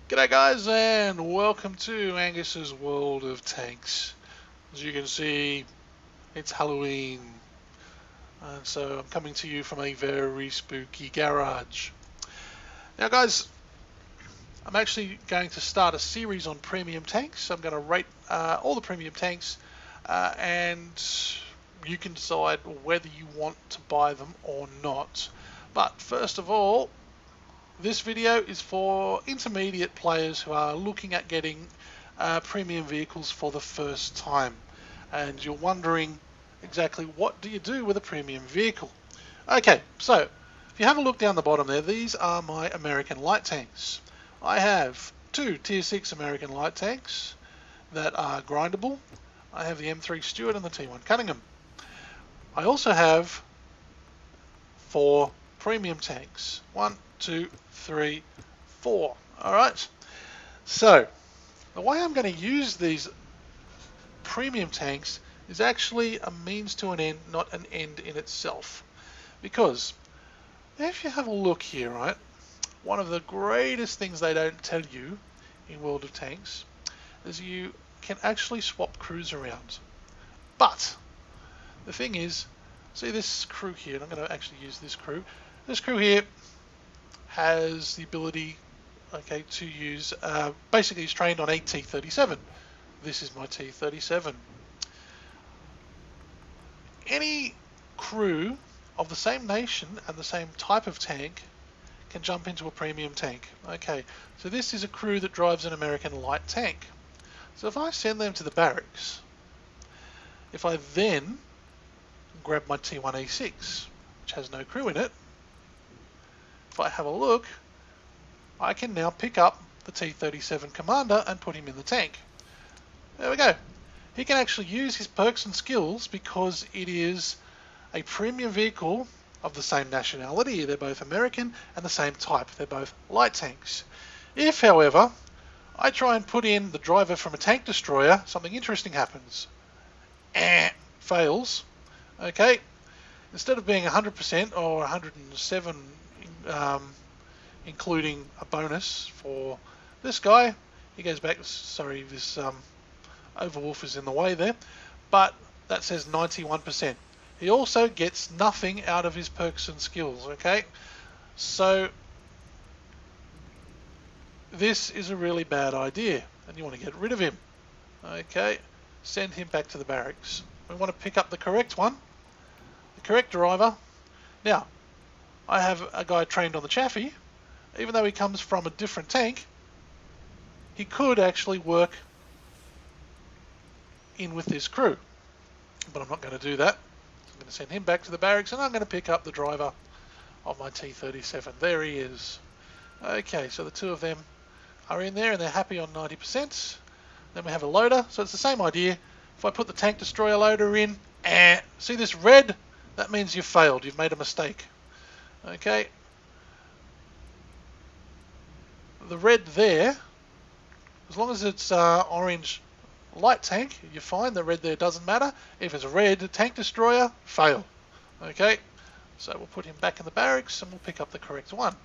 G'day guys, and welcome to Angus's World of Tanks. As you can see, it's Halloween, and so I'm coming to you from a very spooky garage. Now guys, I'm actually going to start a series on premium tanks. I'm going to rate all the premium tanks, and you can decide whether you want to buy them or not. But first of all, this video is for intermediate players who are looking at getting premium vehicles for the first time, and you're wondering exactly what do you do with a premium vehicle. Okay, so if you have a look down the bottom there, these are my American light tanks. I have two tier 6 American light tanks that are grindable. I have the M3 Stuart and the T1 Cunningham. I also have 4 premium tanks. 1, 2, 3, 4. Alright, so the way I'm going to use these premium tanks is actually a means to an end, not an end in itself. Because if you have a look here, right, one of the greatest things they don't tell you in World of Tanks is you can actually swap crews around. But the thing is, see this crew here, and I'm going to actually use this crew. This crew here has the ability, okay, to use, basically it's trained on a T-37. This is my T-37. Any crew of the same nation and the same type of tank can jump into a premium tank. Okay, so this is a crew that drives an American light tank. So if I send them to the barracks, if I then grab my T1A6, which has no crew in it, if I have a look, I can now pick up the T-37 commander and put him in the tank. There we go. He can actually use his perks and skills because it is a premium vehicle of the same nationality. They're both American and the same type. They're both light tanks. If, however, I try and put in the driver from a tank destroyer, something interesting happens. Fails. Okay. Instead of being 100% or 107, including a bonus for this guy, he goes back. Sorry, this Overwolf is in the way there, but that says 91%. He also gets nothing out of his perks and skills. Okay, so this is a really bad idea, and you want to get rid of him. Okay, send him back to the barracks. We want to pick up the correct one, the correct driver. Now, I have a guy trained on the Chaffee. Even though he comes from a different tank, he could actually work in with this crew. But I'm not going to do that. I'm going to send him back to the barracks, and I'm going to pick up the driver of my T-37. There he is. Okay, so the two of them are in there, and they're happy on 90%. Then we have a loader, so it's the same idea. If I put the tank destroyer loader in, see this red? That means you've failed. You've made a mistake. Okay. The red there, as long as it's orange light tank, you're fine. The red there doesn't matter. If it's a red tank destroyer, fail. Okay, so we'll put him back in the barracks and we'll pick up the correct one.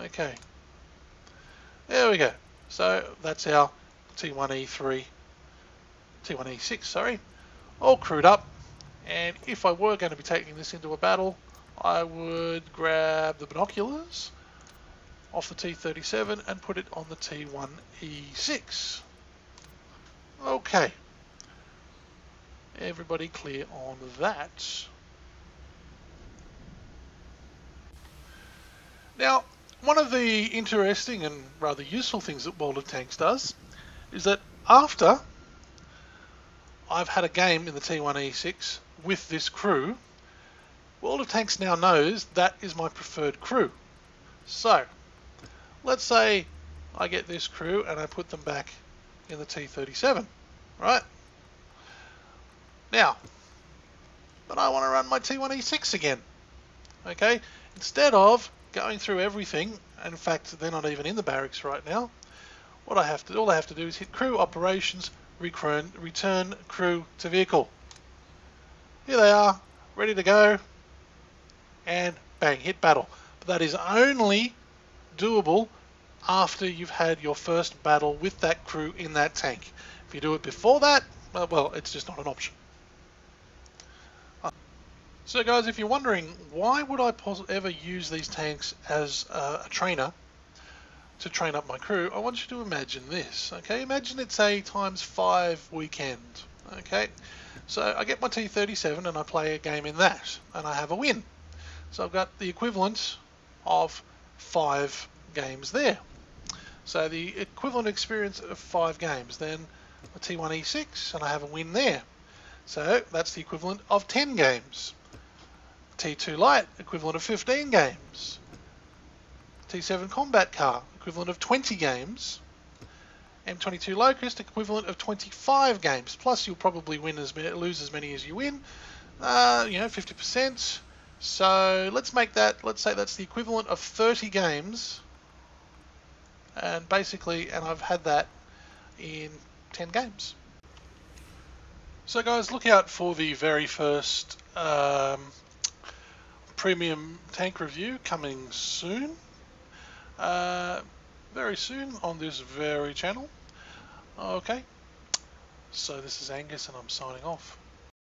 Okay, there we go. So that's our T1E3, T1E6, sorry, all crewed up. And if I were going to be taking this into a battle, I would grab the binoculars off the T-37 and put it on the T1E6. Okay, everybody clear on that. Now, one of the interesting and rather useful things that World of Tanks does is that after I've had a game in the T1E6 with this crew, World of Tanks now knows that is my preferred crew. So, let's say I get this crew and I put them back in the T-37, right? Now, but I want to run my T-1E6 again, okay? Instead of going through everything, in fact, they're not even in the barracks right now, all I have to do is hit crew operations, return crew to vehicle. Here they are, ready to go, and bang, hit battle. But that is only doable after you've had your first battle with that crew in that tank. If you do it before that, well, it's just not an option. So guys, if you're wondering, why would I ever use these tanks as a trainer to train up my crew, I want you to imagine this, okay? Imagine it's a ×5 weekend, okay? So I get my T-37 and I play a game in that, and I have a win. So I've got the equivalent of 5 games there. So the equivalent experience of 5 games, then a T-1E6 and I have a win there. So that's the equivalent of 10 games. T2 Light, equivalent of 15 games. T7 Combat Car, equivalent of 20 games. M22 Locust, equivalent of 25 games. Plus you'll probably lose as many as you win, 50%. So let's say that's the equivalent of 30 games. And I've had that in 10 games. So guys, look out for the very first premium tank review coming soon. Very soon on this very channel. Okay, so this is Angus and I'm signing off.